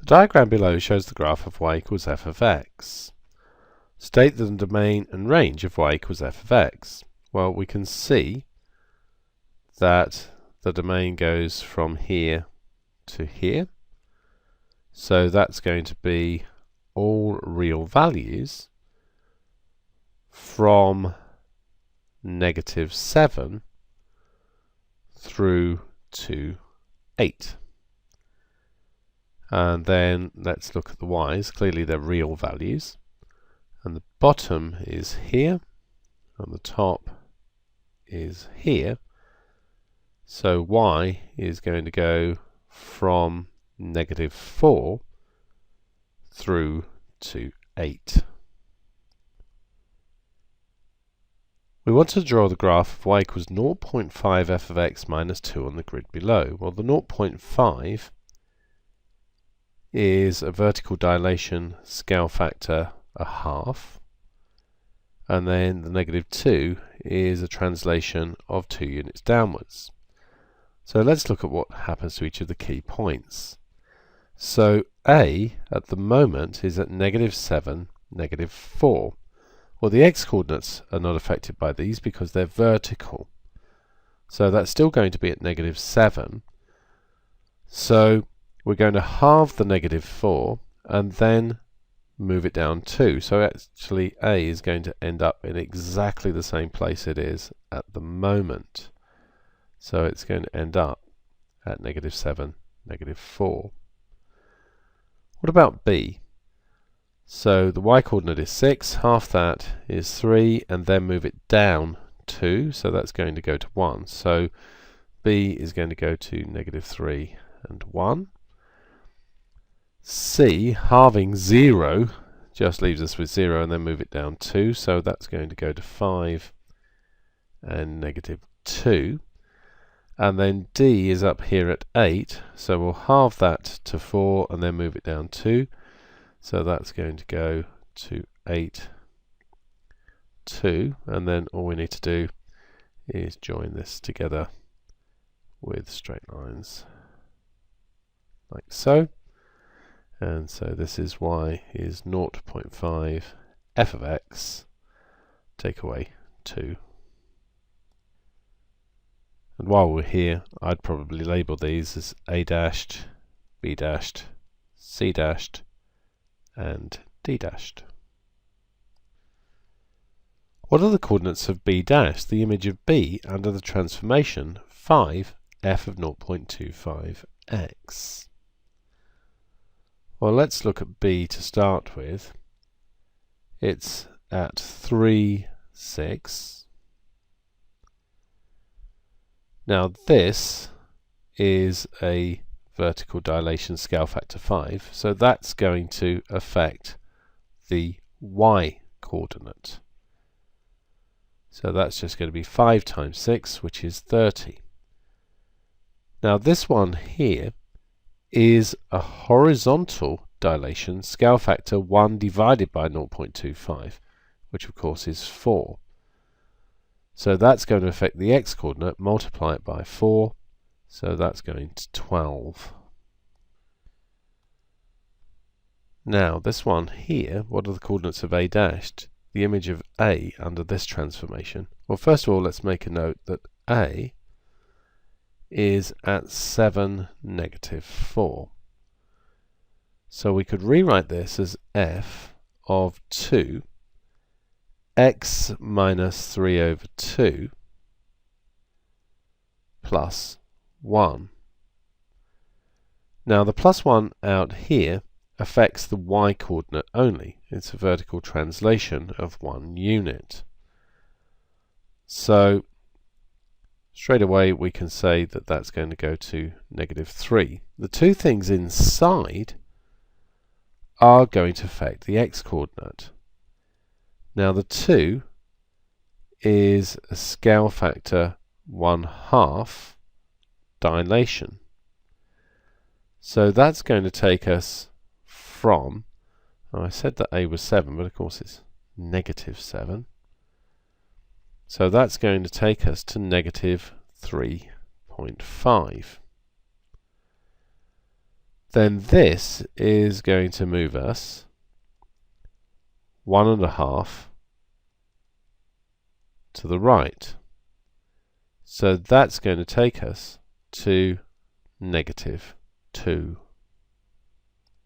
diagram below shows the graph of y equals f of x. State the domain and range of y equals f of x. Well, we can see that the domain goes from here to here. So that's going to be all real values from -7 through to 8. And then let's look at the y's. Clearly they're real values. And the bottom is here, and the top is here. So y is going to go from -4 through to 8. We want to draw the graph of y equals 0.5 f of x minus 2 on the grid below. Well, the 0.5 is a vertical dilation scale factor 1/2, and then the -2 is a translation of 2 units downwards. So let's look at what happens to each of the key points. So A at the moment is at -7, -4. Well, the x-coordinates are not affected by these because they're vertical. So that's still going to be at -7. So we're going to halve the -4 and then move it down 2. So actually A is going to end up in exactly the same place it is at the moment. So it's going to end up at -7, -4. What about B? So the y-coordinate is 6, half that is 3, and then move it down 2, so that's going to go to 1. So B is going to go to -3 and 1. C, halving 0, just leaves us with 0, and then move it down 2, so that's going to go to 5 and -2. And then D is up here at 8, so we'll halve that to 4 and then move it down 2. So that's going to go to 8, 2, and then all we need to do is join this together with straight lines, like so. And so this is y is 0.5 f of x, take away 2. And while we're here, I'd probably label these as A dashed, B dashed, C dashed, and D dashed. What are the coordinates of B dashed, the image of B under the transformation 5 f of 0.25x? Well, let's look at B to start with. It's at 3, 6. Now this is a vertical dilation scale factor 5, so that's going to affect the y coordinate. So that's just going to be 5 times 6, which is 30. Now this one here is a horizontal dilation scale factor 1 divided by 0.25, which of course is 4. So that's going to affect the x-coordinate, multiply it by 4, so that's going to 12. Now this one here, what are the coordinates of A dashed? The image of A under this transformation. Well, first of all, let's make a note that A is at 7, -4. So we could rewrite this as f of 2 x minus 3 over 2 plus 1. Now the plus 1 out here affects the y-coordinate only. It's a vertical translation of 1 unit. So straight away we can say that that's going to go to -3. The two things inside are going to affect the x-coordinate. Now the 2 is a scale factor 1/2 dilation. So that's going to take us from, I said that A was 7, but of course it's -7. So that's going to take us to -3.5. then this is going to move us 1.5 to the right. So that's going to take us to -2.